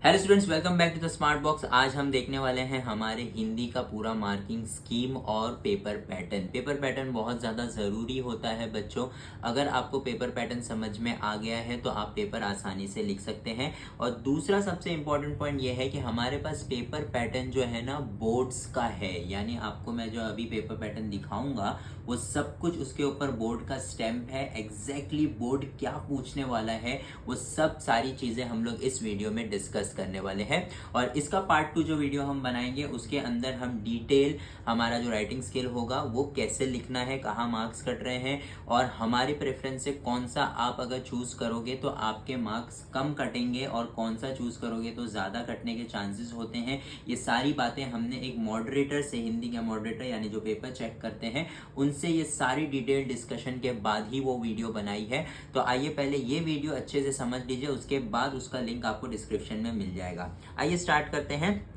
Hello students, welcome back to the smart box. आज हम देखने वाले हैं हमारे हिंदी का पूरा मार्किंग स्कीम और पेपर पैटर्न। पेपर पैटर्न बहुत ज़्यादा ज़रूरी होता है बच्चों। अगर आपको पेपर पैटर्न समझ में आ गया है तो आप पेपर आसानी से लिख सकते हैं। और दूसरा सबसे इम्पॉर्टेंट पॉइंट ये है कि हमारे पास पेपर पैटर्न जो है ना बोर्ड्स का है, यानी आपको मैं जो अभी पेपर पैटर्न दिखाऊंगा वो सब कुछ उसके ऊपर बोर्ड का स्टैंप है। एग्जैक्टली बोर्ड क्या पूछने वाला है वो सब सारी चीज़ें हम लोग इस वीडियो में डिस्कस करने वाले हैं। और इसका पार्ट 2 जो वीडियो हम बनाएंगे उसके अंदर हम डिटेल हमारा जो राइटिंग स्किल होगा वो कैसे लिखना है, कहाँ मार्क्स कट रहे हैं और हमारी प्रेफरेंस से कौन सा आप अगर चूज करोगे तो आपके मार्क्स कम कटेंगे और कौन सा चूज करोगे तो ज़्यादा कटने के चांसेस होते हैं। ये सारी बातें हमने एक मॉडरेटर से, हिंदी के मॉडरेटर यानी जो पेपर चेक करते हैं, उनसे ये सारी डिटेल डिस्कशन के बाद ही वो वीडियो बनाई है। तो आइए पहले ये वीडियो अच्छे से समझ लीजिए, उसके बाद उसका लिंक आपको डिस्क्रिप्शन में मिल जाएगा। आइए स्टार्ट करते हैं।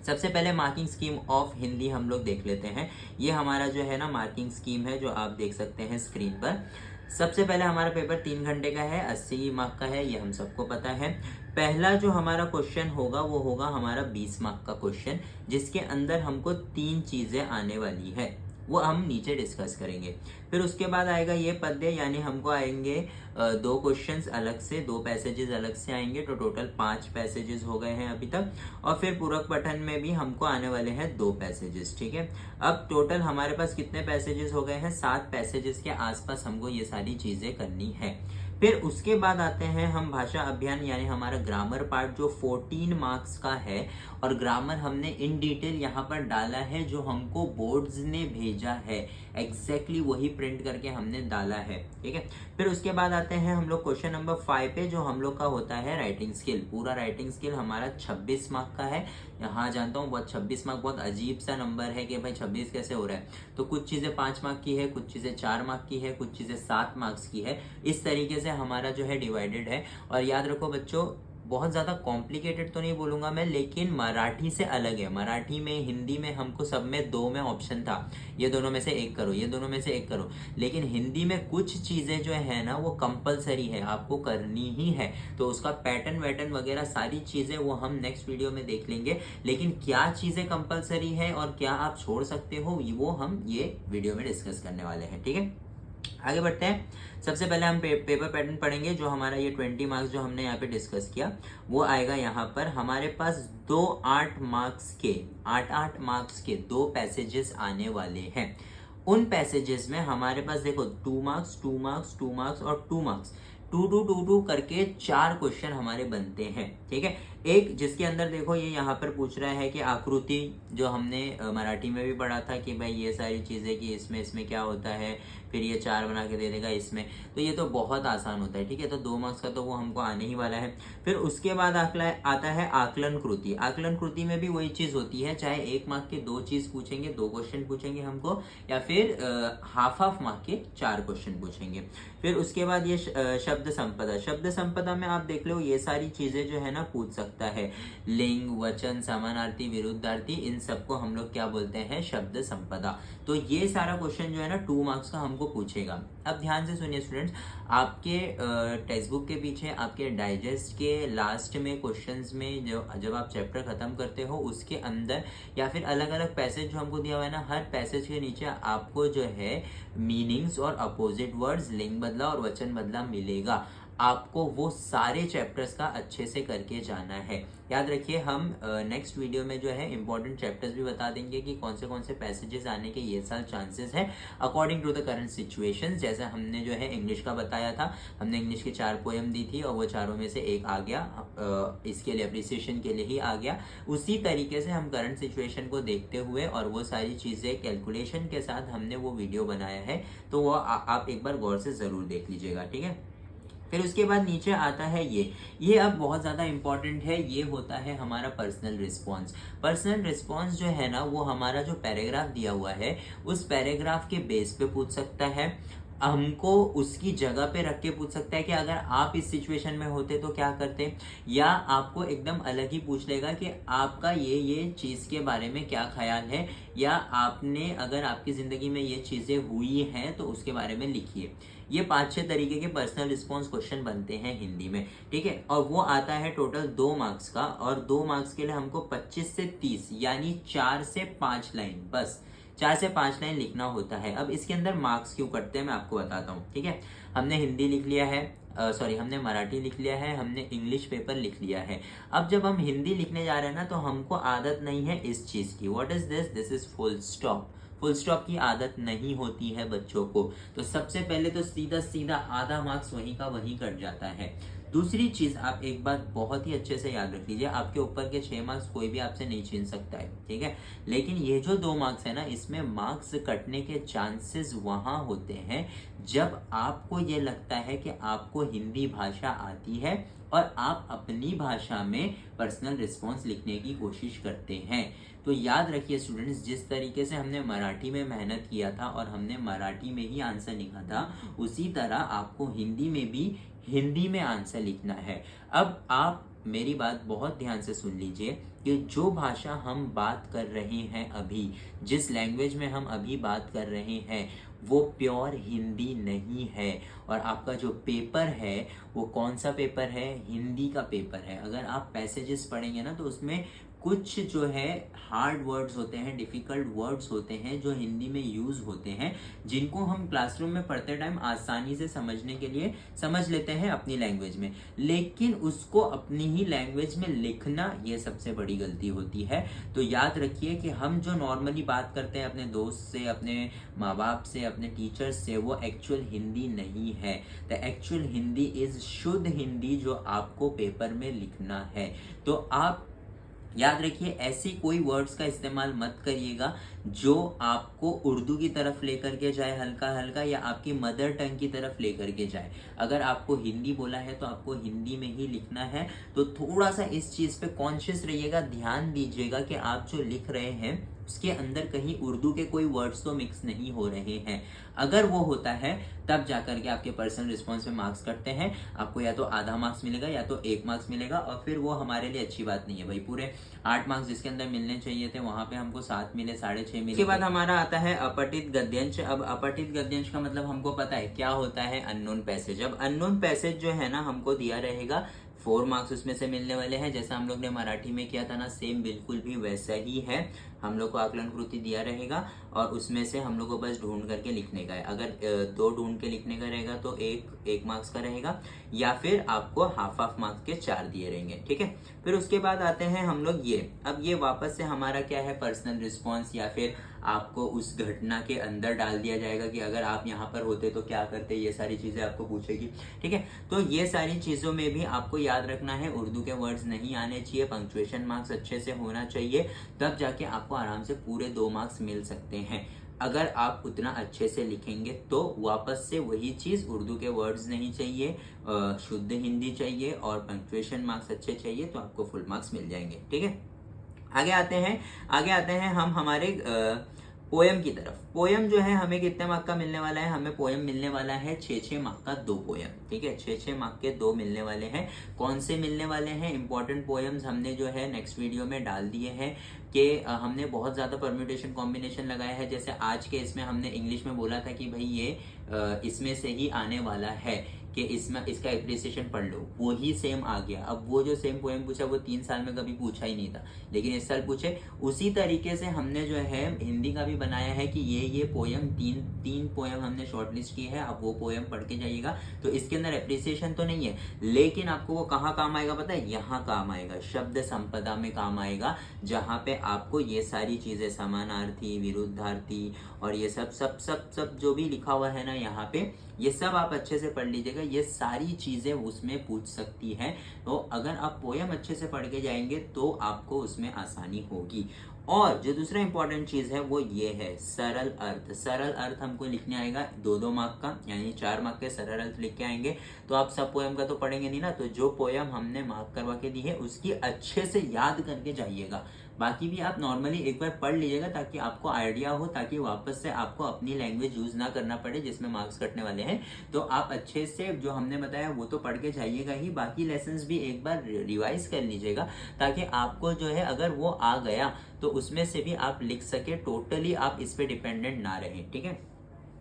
सबसे पहले मार्किंग स्कीम ऑफ हिंदी हम लोग देख लेते हैं। ये हमारा जो है ना मार्किंग स्कीम है जो आप देख सकते हैं स्क्रीन पर। सबसे पहले हमारा पेपर 3 घंटे का है, 80 मार्क का है, ये हम सबको पता है। पहला जो हमारा क्वेश्चन होगा वो होगा हमारा 20 मार्क का क्वेश्चन, जिसके अंदर हमको 3 चीजें आने वाली है, वो हम नीचे डिस्कस करेंगे। फिर उसके बाद आएगा ये पद्य, यानी हमको आएंगे 2 क्वेश्चंस अलग से, 2 पैसेजेस अलग से आएंगे। तो टोटल 5 पैसेजेस हो गए हैं अभी तक। और फिर पूरक पठन में भी हमको आने वाले हैं 2 पैसेजेस, ठीक है। अब टोटल हमारे पास कितने पैसेजेस हो गए हैं? 7 पैसेजेस के आसपास हमको ये सारी चीजें करनी है। फिर उसके बाद आते हैं हम भाषा अभियान, यानी हमारा ग्रामर पार्ट जो 14 मार्क्स का है। और ग्रामर हमने इन डिटेल यहाँ पर डाला है जो हमको बोर्ड्स ने भेजा है, एग्जैक्टली वही प्रिंट करके हमने डाला है, ठीक है। फिर उसके बाद आते हैं हम लोग क्वेश्चन नंबर 5 पे, जो हम लोग का होता है राइटिंग स्किल। पूरा राइटिंग स्किल हमारा 26 मार्क का है। यहाँ जानता हूँ बहुत 26 मार्क बहुत अजीब सा नंबर है कि भाई 26 कैसे हो रहा है। तो कुछ चीजें 5 मार्क की है, कुछ चीजें 4 मार्क की है, कुछ चीजें 7 मार्क्स की है। इस तरीके से हमारा जो है डिवाइडेड है। और याद रखो बच्चों, बहुत ज्यादा कॉम्प्लिकेटेड तो नहीं बोलूंगा मैं, लेकिन मराठी से अलग है। मराठी में, हिंदी में हमको सब में 2 में ऑप्शन था, ये दोनों में से एक करो, ये दोनों में से एक करो। लेकिन हिंदी में कुछ चीजें जो है ना वो कंपलसरी है, आपको करनी ही है। तो उसका पैटर्न वैटर्न वगैरह सारी चीजें वो हम नेक्स्ट वीडियो में देख लेंगे। लेकिन क्या चीजें कंपलसरी है और क्या आप छोड़ सकते हो वो हम ये वीडियो में डिस्कस करने वाले हैं, ठीक है। आगे बढ़ते हैं। सबसे पहले हम पेपर पैटर्न पढ़ेंगे। जो हमारा ये 20 मार्क्स जो हमने यहाँ पे डिस्कस किया वो आएगा यहाँ पर। हमारे पास 8 मार्क्स के 2 पैसेजेस आने वाले हैं। उन पैसेजेस में हमारे पास देखो 2 मार्क्स, 2 मार्क्स, 2 मार्क्स और 2 मार्क्स, 2 2 2 2 करके 4 क्वेश्चन हमारे बनते हैं, ठीक है। एक जिसके अंदर देखो ये यहाँ पर पूछ रहा है कि आकृति, जो हमने मराठी में भी पढ़ा था कि भाई ये सारी चीजें कि इसमें क्या होता है, फिर ये 4 बना के दे देगा इसमें। तो ये तो बहुत आसान होता है, ठीक है। तो 2 मार्क्स का तो वो हमको आने ही वाला है। फिर उसके बाद आता है आकलन कृति। आकलन कृति में भी वही चीज होती है, चाहे 1 मार्क के 2 चीज पूछेंगे, 2 क्वेश्चन पूछेंगे हमको, या फिर हाफ मार्क के 4 क्वेश्चन पूछेंगे। फिर उसके बाद ये शब्द संपदा। शब्द संपदा में आप देख लो ये सारी चीजें जो है ना पूछ सकता है। लिंग, वचन, समानार्थी, विरुद्धार्थी, इन सबको हम लोग क्या बोलते हैं? शब्द संपदा। तो ये सारा क्वेश्चन जो है ना 2 मार्क्स का हमको पूछेगा। अब ध्यान से सुनिए स्टूडेंट्स, आपके टेक्स्ट बुक के पीछे आपके डाइजेस्ट के लास्ट में क्वेश्चंस में जब आप चैप्टर खत्म करते हो उसके अंदर या फिर अलग अलग पैसेज जो हमको दिया हुआ है ना, हर पैसेज के नीचे आपको जो है मीनिंग्स और अपोजिट वर्ड्स, लिंग बदला और वचन बदला मिलेगा। आपको वो सारे चैप्टर्स का अच्छे से करके जाना है। याद रखिए हम नेक्स्ट वीडियो में जो है इंपॉर्टेंट चैप्टर्स भी बता देंगे कि कौन से पैसेजेस आने के ये साल चांसेस है according to the current situation. जैसे हमने जो है इंग्लिश का बताया था, हमने इंग्लिश की 4 पोएम दी थी और वो चारों में से एक आ गया, इसके लिए अप्रिसिएशन के लिए ही आ गया। उसी तरीके से हम करंट सिचुएशन को देखते हुए और वो सारी चीजें कैलकुलेशन के साथ हमने वो वीडियो बनाया है। तो वो आप एक बार गौर से जरूर देख लीजिएगा, ठीक है। फिर उसके बाद नीचे आता है ये अब बहुत ज़्यादा इंपॉर्टेंट है। ये होता है हमारा पर्सनल रिस्पॉन्स। पर्सनल रिस्पॉन्स जो है ना वो हमारा जो पैराग्राफ दिया हुआ है उस पैराग्राफ के बेस पे पूछ सकता है, हमको उसकी जगह पे रख के पूछ सकता है कि अगर आप इस सिचुएशन में होते तो क्या करते, या आपको एकदम अलग ही पूछ लेगा कि आपका ये चीज़ के बारे में क्या ख्याल है, या आपने अगर आपकी ज़िंदगी में ये चीज़ें हुई हैं तो उसके बारे में लिखिए। ये 5-6 तरीके के पर्सनल रिस्पॉन्स क्वेश्चन बनते हैं हिंदी में, ठीक है। और वो आता है टोटल 2 मार्क्स का, और 2 मार्क्स के लिए हमको 25 से 30 यानी 4 से 5 लाइन, बस 4 से 5 लाइन लिखना होता है। अब इसके अंदर मार्क्स क्यों कटते हैं मैं आपको बताता हूँ, ठीक है। हमने हिंदी लिख लिया है, हमने मराठी लिख लिया है, हमने इंग्लिश पेपर लिख लिया है। अब जब हम हिंदी लिखने जा रहे हैं ना, तो हमको आदत नहीं है इस चीज की। What is this? This is full stop. Full stop की आदत नहीं होती है बच्चों को, तो सबसे पहले तो सीधा सीधा आधा मार्क्स वहीं का वहीं कट जाता है। दूसरी चीज, आप एक बात बहुत ही अच्छे से याद रख लीजिए, आपके ऊपर के 6 मार्क्स कोई भी आपसे नहीं छीन सकता है, ठीक है। लेकिन ये जो 2 मार्क्स है ना, इसमें मार्क्स कटने के चांसेस वहां होते हैं जब आपको ये लगता है कि आपको हिंदी भाषा आती है और आप अपनी भाषा में पर्सनल रिस्पॉन्स लिखने की कोशिश करते हैं। तो याद रखिए स्टूडेंट्स, जिस तरीके से हमने मराठी में मेहनत किया था और हमने मराठी में ही आंसर लिखा था, उसी तरह आपको हिंदी में भी हिंदी में आंसर लिखना है। अब आप मेरी बात बहुत ध्यान से सुन लीजिए कि जो भाषा हम बात कर रहे हैं अभी, जिस लैंग्वेज में हम अभी बात कर रहे हैं, वो प्योर हिंदी नहीं है। और आपका जो पेपर है वो कौन सा पेपर है? हिंदी का पेपर है। अगर आप पैसेजेस पढ़ेंगे ना, तो उसमें कुछ जो है हार्ड वर्ड्स होते हैं, डिफिकल्ट वर्ड्स होते हैं जो हिंदी में यूज होते हैं, जिनको हम क्लासरूम में पढ़ते टाइम आसानी से समझने के लिए समझ लेते हैं अपनी लैंग्वेज में, लेकिन उसको अपनी ही लैंग्वेज में लिखना, ये सबसे बड़ी गलती होती है। तो याद रखिए कि हम जो नॉर्मली बात करते हैं अपने दोस्त से, अपने माँ बाप से, अपने टीचर्स से, वो एक्चुअल हिंदी नहीं है। द एक्चुअल हिंदी इज शुद्ध हिंदी जो आपको पेपर में लिखना है। तो आप याद रखिए, ऐसी कोई वर्ड्स का इस्तेमाल मत करिएगा जो आपको उर्दू की तरफ लेकर के जाए हल्का हल्का, या आपकी मदर टंग की तरफ लेकर के जाए। अगर आपको हिंदी बोला है तो आपको हिंदी में ही लिखना है। तो थोड़ा सा इस चीज़ पे कॉन्शियस रहिएगा, ध्यान दीजिएगा कि आप जो लिख रहे हैं उसके अंदर कहीं उर्दू के कोई वर्ड्स तो मिक्स नहीं हो रहे हैं। अगर वो होता है तब जाकर के आपके पर्सनल रिस्पॉन्स में मार्क्स कटते हैं। आपको या तो आधा मार्क्स मिलेगा या तो 1 मार्क्स मिलेगा, और फिर वो हमारे लिए अच्छी बात नहीं है भाई। पूरे 8 मार्क्स जिसके अंदर मिलने चाहिए थे वहां पे हमको 7 मिले, 6.5 मिले। इसके बाद हमारा आता है अपठित गद्यांश। अब अपठित गद्यांश का मतलब हमको पता है क्या होता है, अननोन पैसेज। अब अननोन पैसेज जो है ना, हमको दिया रहेगा 4 मार्क्स उसमें से मिलने वाले हैं। जैसा हम लोग ने मराठी में किया था ना, सेम बिल्कुल भी वैसा ही है। हम लोग को आकलन कृति दिया रहेगा और उसमें से हम लोग को बस ढूंढ करके लिखने का है। अगर 2 ढूंढ के लिखने का रहेगा तो 1 मार्क्स का रहेगा, या फिर आपको हाफ मार्क्स के 4 दिए रहेंगे, ठीक है। फिर उसके बाद आते हैं हम लोग ये, अब ये वापस से हमारा क्या है, पर्सनल रिस्पॉन्स, या फिर आपको उस घटना के अंदर डाल दिया जाएगा कि अगर आप यहाँ पर होते तो क्या करते, ये सारी चीजें आपको पूछेगी, ठीक है। तो ये सारी चीजों में भी आपको याद रखना है, उर्दू के वर्ड्स नहीं आने चाहिए, पंक्चुएशन मार्क्स अच्छे से होना चाहिए, तब जाके आपको आराम से पूरे 2 मार्क्स मिल सकते हैं। अगर आप उतना अच्छे से लिखेंगे तो वापस से वही चीज, उर्दू के वर्ड्स नहीं चाहिए, शुद्ध हिंदी चाहिए और पंक्चुएशन मार्क्स अच्छे चाहिए, तो आपको फुल मार्क्स मिल जाएंगे, ठीक है। आगे आते हैं हम हमारे पोयम की तरफ। पोयम जो है हमें कितने मार्क का मिलने वाला है? हमें पोयम मिलने वाला है 6 मार्क का 2 पोयम, ठीक है। 6 मार्क के 2 मिलने वाले हैं। कौन से मिलने वाले हैं? इंपॉर्टेंट पोयम्स हमने जो है नेक्स्ट वीडियो में डाल दिए हैं कि हमने बहुत ज्यादा परम्यूटेशन कॉम्बिनेशन लगाया है। जैसे आज के इसमें हमने इंग्लिश में बोला था कि भाई ये इसमें से ही आने वाला है कि इसमें इसका एप्रिसिएशन पढ़ लो, वो ही सेम आ गया। अब वो जो सेम पोएम पूछा वो 3 साल में कभी पूछा ही नहीं था, लेकिन इस साल पूछे। उसी तरीके से हमने जो है हिंदी का भी बनाया है कि ये पोएम तीन पोएम हमने शॉर्टलिस्ट की है, आप वो पोएम पढ़ के जाइएगा। तो इसके अंदर एप्रिसिएशन तो नहीं है, लेकिन आपको वो कहाँ काम आएगा पता है? यहाँ काम आएगा, शब्द संपदा में काम आएगा, जहाँ पे आपको ये सारी चीजें समानार्थी, विरुद्धार्थी और ये सब जो भी लिखा हुआ है ना यहाँ पे, ये सब आप अच्छे से पढ़ लीजिएगा। ये सारी चीजें उसमें पूछ सकती हैं। तो अगर आप पोयम अच्छे से पढ़ के जाएंगे तो आपको उसमें आसानी होगी। और जो दूसरा इंपॉर्टेंट चीज है वो ये है सरल अर्थ। सरल अर्थ हमको लिखने आएगा 2-2 मार्क का, यानी 4 मार्क के सरल अर्थ लिख के आएंगे। तो आप सब पोयम का तो पढ़ेंगे नहीं ना, तो जो पोयम हमने मार्क करवा के दी है उसकी अच्छे से याद करके जाइएगा। बाकी भी आप नॉर्मली एक बार पढ़ लीजिएगा ताकि आपको आइडिया हो, ताकि वापस से आपको अपनी लैंग्वेज यूज ना करना पड़े जिसमें मार्क्स कटने वाले हैं। तो आप अच्छे से जो हमने बताया वो तो पढ़ के जाइएगा ही, बाकी लेसन्स भी एक बार रिवाइज कर लीजिएगा, ताकि आपको जो है अगर वो आ गया तो उसमें से भी आप लिख सके, टोटली आप इस पे डिपेंडेंट ना रहें, ठीक है।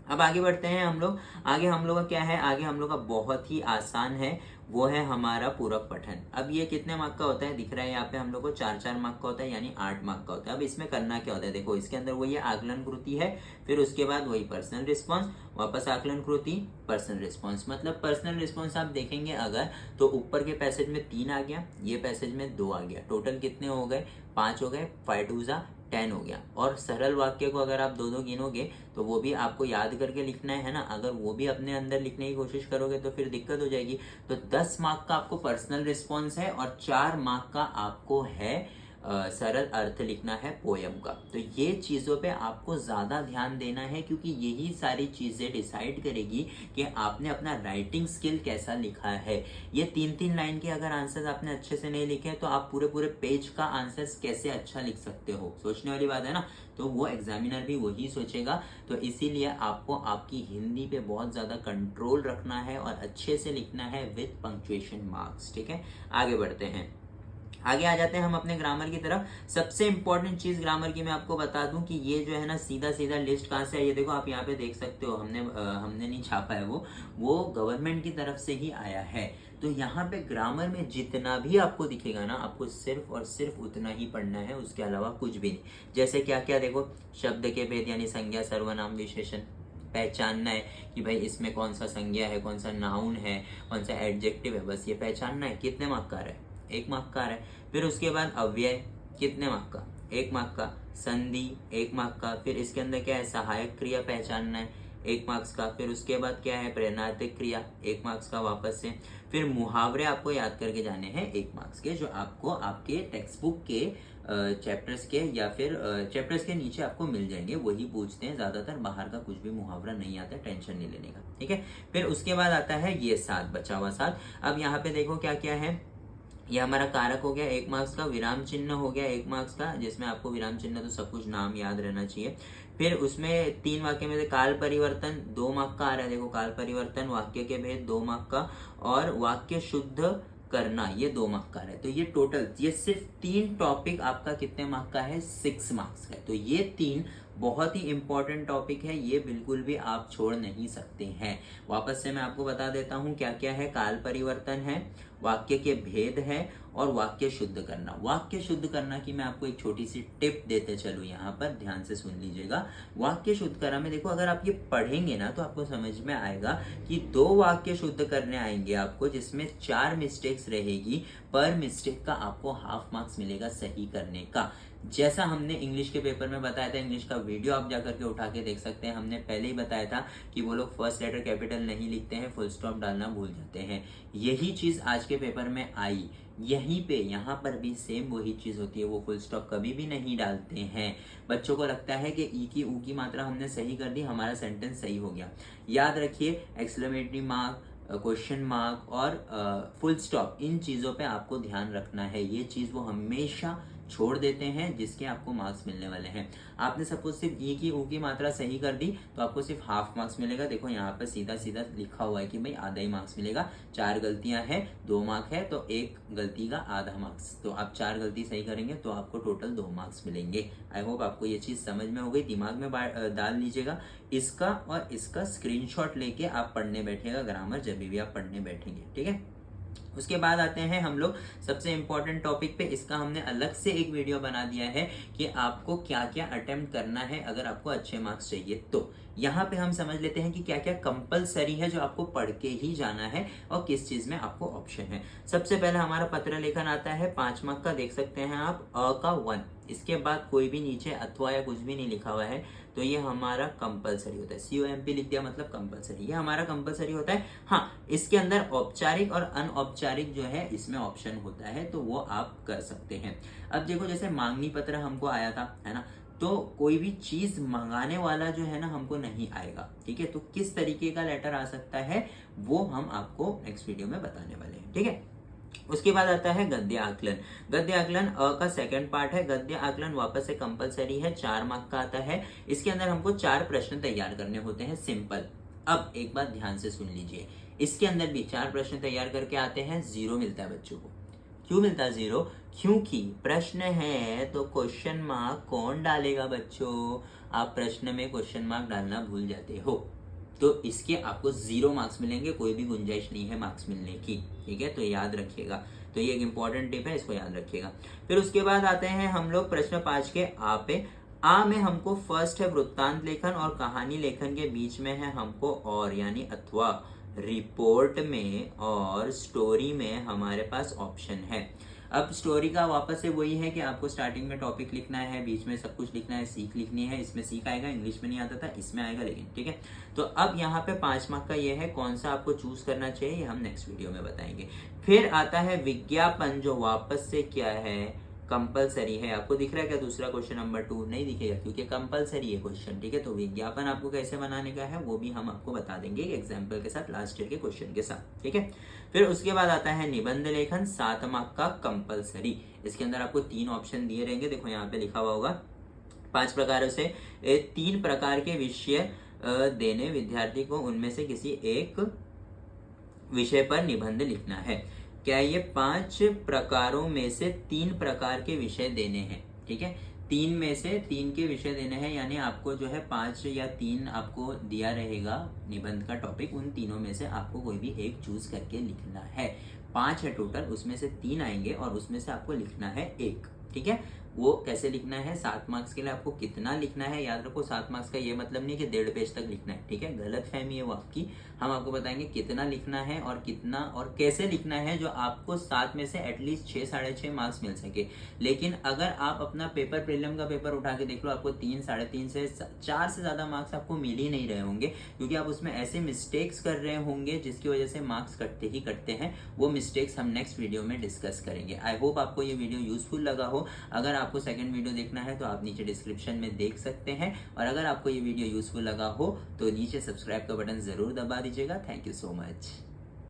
अब आगे बढ़ते हैं हम लोग। आगे हम लोग का क्या है, आगे हम लोग का बहुत ही आसान है, वो है हमारा पूरक पठन। अब ये कितने मार्क का होता है, दिख रहा है यहाँ पे हम लोग को 4-4 मार्क का होता है, यानी 8 मार्क का होता है। अब इसमें करना क्या होता है, देखो इसके अंदर वही आकलन कृति है, फिर उसके बाद वही पर्सनल रिस्पॉन्स, वापस आकलन कृति, पर्सनल रिस्पॉन्स। मतलब पर्सनल रिस्पॉन्स आप देखेंगे अगर, तो ऊपर के पैसेज में 3 आ गया, ये पैसेज में 2 आ गया, टोटल कितने हो गए, 5 हो गए, 5 2 जा 10 हो गया। और सरल वाक्य को अगर आप दो दो गिनोगे तो वो भी आपको याद करके लिखना है ना, अगर वो भी अपने अंदर लिखने की कोशिश करोगे तो फिर दिक्कत हो जाएगी। तो 10 मार्क का आपको पर्सनल रिस्पॉन्स है और 4 मार्क का आपको है सरल अर्थ लिखना है पोयम का। तो ये चीज़ों पे आपको ज़्यादा ध्यान देना है, क्योंकि यही सारी चीज़ें डिसाइड करेगी कि आपने अपना राइटिंग स्किल कैसा लिखा है। ये 3-3 लाइन के अगर आंसर्स आपने अच्छे से नहीं लिखे तो आप पूरे पूरे पेज का आंसर्स कैसे अच्छा लिख सकते हो, सोचने वाली बात है ना। तो वो एग्जामिनर भी वही सोचेगा। तो इसीलिए आपको आपकी हिंदी पे बहुत ज़्यादा कंट्रोल रखना है और अच्छे से लिखना है विथ पंक्चुएशन मार्क्स। ठीक है, आगे बढ़ते हैं। आगे आ जाते हैं हम अपने ग्रामर की तरफ। सबसे इंपॉर्टेंट चीज ग्रामर की मैं आपको बता दूं कि ये जो है ना सीधा सीधा लिस्ट कहाँ से है, ये देखो आप यहाँ पे देख सकते हो, हमने नहीं छापा है, वो गवर्नमेंट की तरफ से ही आया है। तो यहाँ पे ग्रामर में जितना भी आपको दिखेगा ना, आपको सिर्फ और सिर्फ उतना ही पढ़ना है, उसके अलावा कुछ भी नहीं। जैसे क्या क्या देखो, शब्द के भेद यानी संज्ञा सर्वनाम विशेषण पहचानना है कि भाई इसमें कौन सा संज्ञा है, कौन सा नाउन है, कौन सा एडजेक्टिव है, बस ये पहचानना है। कितने मार्क का है, 1 मार्क का है। फिर उसके बाद अव्यय कितने मार्क का, 1 मार्क का। संधि 1 मार्क का। फिर इसके अंदर क्या है, सहायक क्रिया पहचानना है, 1 मार्क्स का। फिर उसके बाद क्या है, प्रेरणात्मक क्रिया, 1 मार्क्स का वापस से। फिर मुहावरे आपको याद करके जाने हैं 1 मार्क्स के, जो आपको आपके टेक्स्ट बुक के चैप्टर्स के या फिर चैप्टर्स के नीचे आपको मिल जाएंगे, वही पूछते हैं ज्यादातर, बाहर का कुछ भी मुहावरा नहीं आता, टेंशन नहीं लेने का। ठीक है, फिर उसके बाद आता है ये 7, बचा हुआ 7। अब यहाँ पे देखो क्या क्या है, ये हमारा कारक हो गया 1 मार्क्स का, विराम चिन्ह हो गया 1 मार्क्स का, जिसमें आपको विराम चिन्ह तो सब कुछ नाम याद रहना चाहिए। फिर उसमें 3 वाक्य में से काल परिवर्तन 2 मार्क का आ रहा है, देखो काल परिवर्तन, वाक्य के भेद 2 मार्क का, और वाक्य शुद्ध करना ये 2 मार्क का है। तो ये टोटल, ये सिर्फ 3 टॉपिक आपका कितने मार्क का है, 6 मार्क्स का है। तो ये 3 बहुत ही इंपॉर्टेंट टॉपिक है, ये बिल्कुल भी आप छोड़ नहीं सकते हैं। वापस से मैं आपको बता देता हूँ क्या क्या है, काल परिवर्तन है, वाक्य के भेद है, और वाक्य शुद्ध करना। वाक्य शुद्ध करना की मैं आपको एक छोटी सी टिप देते चलूँ, यहाँ पर ध्यान से सुन लीजिएगा। वाक्य शुद्ध करना में देखो, अगर आप ये पढ़ेंगे ना तो आपको समझ में आएगा कि 2 वाक्य शुद्ध करने आएंगे आपको, जिसमें 4 मिस्टेक्स रहेगी, पर मिस्टेक का आपको हाफ मार्क्स मिलेगा सही करने का। जैसा हमने इंग्लिश के पेपर में बताया था, इंग्लिश का वीडियो आप जाकर के उठा के देख सकते हैं, हमने पहले ही बताया था कि वो लोग फर्स्ट लेटर कैपिटल नहीं लिखते हैं, फुल स्टॉप डालना भूल जाते हैं। यही चीज आज के पेपर में आई, यहीं पे यहाँ पर भी सेम वही चीज होती है, वो फुल स्टॉप कभी भी नहीं डालते हैं। बच्चों को लगता है कि ई की ऊ की मात्रा हमने सही कर दी, हमारा सेंटेंस सही हो गया। याद रखिए, एक्सक्लेमेटरी मार्क, क्वेश्चन मार्क और फुल स्टॉप, इन चीज़ों पे आपको ध्यान रखना है। ये चीज़ वो हमेशा छोड़ देते हैं, जिसके आपको मार्क्स मिलने वाले हैं। आपने सपोज सिर्फ ई की ऊ की मात्रा सही कर दी तो आपको सिर्फ हाफ मार्क्स मिलेगा। देखो यहाँ पर सीधा सीधा लिखा हुआ है कि भाई आधा ही मार्क्स मिलेगा। 4 गलतियां हैं, 2 मार्क है, तो 1 गलती का आधा मार्क्स। तो आप 4 गलती सही करेंगे तो आपको टोटल 2 मार्क्स मिलेंगे। आई होप आपको ये चीज़ समझ में हो गई, दिमाग में डाल लीजिएगा। इसका और इसका स्क्रीनशॉट लेके आप पढ़ने बैठिएगा ग्रामर, जब भी आप पढ़ने बैठेंगे। ठीक है, उसके बाद आते हैं हम लोग सबसे इंपॉर्टेंट टॉपिक पे। इसका हमने अलग से एक वीडियो बना दिया है कि आपको क्या क्या अटेम्प्ट करना है अगर आपको अच्छे मार्क्स चाहिए। तो यहाँ पे हम समझ लेते हैं कि क्या क्या कंपलसरी है जो आपको पढ़ के ही जाना है और किस चीज में आपको ऑप्शन है। सबसे पहले हमारा पत्र लेखन आता है 5 मार्क का, देख सकते हैं आप, अ का 1। इसके बाद कोई भी नीचे अथवा या कुछ भी नहीं लिखा हुआ है, तो ये हमारा कंपलसरी होता है। COMP लिख दिया मतलब कंपलसरी, ये हमारा कंपलसरी होता है। हाँ, इसके अंदर औपचारिक और अनौपचारिक जो है इसमें ऑप्शन होता है, तो वो आप कर सकते हैं। अब देखो, जैसे मांगनी पत्र हमको आया था, है ना, तो कोई भी चीज मंगाने वाला जो है ना हमको नहीं आएगा। ठीक है, तो किस तरीके का लेटर आ सकता है वो हम आपको नेक्स्ट वीडियो में बताने वाले हैं। ठीक है, उसके बाद आता है गद्य आकलन। गद्य आकलन अ का सेकंड पार्ट है। गद्य आकलन वापस से कंपलसरी है, 4 मार्क का आता है। इसके अंदर हमको 4 प्रश्न तैयार करने होते हैं, सिंपल। अब एक बात ध्यान से सुन लीजिए, इसके अंदर भी 4 प्रश्न तैयार करके आते हैं, 0 मिलता है बच्चों को। क्यों मिलता है 0? क्योंकि प्रश्न है तो क्वेश्चन मार्क कौन डालेगा बच्चों? आप प्रश्न में क्वेश्चन मार्क डालना भूल जाते हो। तो इसके आपको 0 मार्क्स मिलेंगे, कोई भी गुंजाइश नहीं है मार्क्स मिलने की, ठीक है, तो याद रखिएगा। तो ये एक इंपॉर्टेंट टिप है, इसको याद रखिएगा। फिर उसके बाद आते हैं हम लोग प्रश्न 5 के आ पे। आ में हमको फर्स्ट है वृत्तांत लेखन और कहानी लेखन के बीच में है हमको और यानी अथवा, रिपोर्ट में और स्टोरी में हमारे पास ऑप्शन है। अब स्टोरी का वापस से वही है कि आपको स्टार्टिंग में टॉपिक लिखना है, बीच में सब कुछ लिखना है, सीख लिखनी है। इसमें सीख आएगा, इंग्लिश में नहीं आता था, इसमें आएगा लेकिन, ठीक है। तो अब यहाँ पे 5 मार्क का ये है, कौन सा आपको चूज करना चाहिए हम नेक्स्ट वीडियो में बताएंगे। फिर आता है विज्ञापन, जो वापस से क्या है, कंपलसरी है। आपको दिख रहा है क्या दूसरा क्वेश्चन नंबर 2? नहीं दिखेगा क्योंकि कंपलसरी है क्वेश्चन, ठीक है। तो विज्ञापन आपको कैसे बनाने का है वो भी हम आपको बता देंगे एग्जाम्पल के साथ, लास्ट ईयर के क्वेश्चन के साथ, ठीक है। फिर उसके बाद आता है निबंध लेखन, 7 मार्क का कंपलसरी। इसके अंदर आपको 3 ऑप्शन दिए रहेंगे, देखो यहाँ पे लिखा हुआ होगा 5 प्रकारों से 3 प्रकार के विषय देने विद्यार्थी को, उनमें से किसी एक विषय पर निबंध लिखना है। क्या ये 5 प्रकारों में से 3 प्रकार के विषय देने हैं, ठीक है। 3 में से 3 के विषय देने हैं, यानी आपको जो है 5 या 3 आपको दिया रहेगा निबंध का टॉपिक, उन तीनों में से आपको कोई भी एक चूज करके लिखना है। 5 है टोटल, उसमें से 3 आएंगे और उसमें से आपको लिखना है एक, ठीक है। वो कैसे लिखना है, 7 मार्क्स के लिए आपको कितना लिखना है, याद रखो 7 मार्क्स का ये मतलब नहीं कि 1.5 पेज तक लिखना है, ठीक है, गलत फहमी है वो आपकी। हम आपको बताएंगे कितना लिखना है और कितना और कैसे लिखना है, जो आपको 7 में से एटलीस्ट 6 साढ़े 6 मार्क्स मिल सके। लेकिन अगर आप अपना पेपर प्रीलिम का पेपर उठा के देख लो, आपको 3 साढ़े 3 से 4 से ज्यादा मार्क्स आपको मिल ही नहीं रहे होंगे, क्योंकि आप उसमें ऐसे मिस्टेक्स कर रहे होंगे जिसकी वजह से मार्क्स कटते ही कटते हैं। वो मिस्टेक्स हम नेक्स्ट वीडियो में डिस्कस करेंगे। आई होप आपको ये वीडियो यूजफुल लगा हो। अगर आपको सेकंड वीडियो देखना है तो आप नीचे डिस्क्रिप्शन में देख सकते हैं, और अगर आपको ये वीडियो यूजफुल लगा हो तो नीचे सब्सक्राइब का बटन जरूर दबा दीजिएगा। Thank you so much.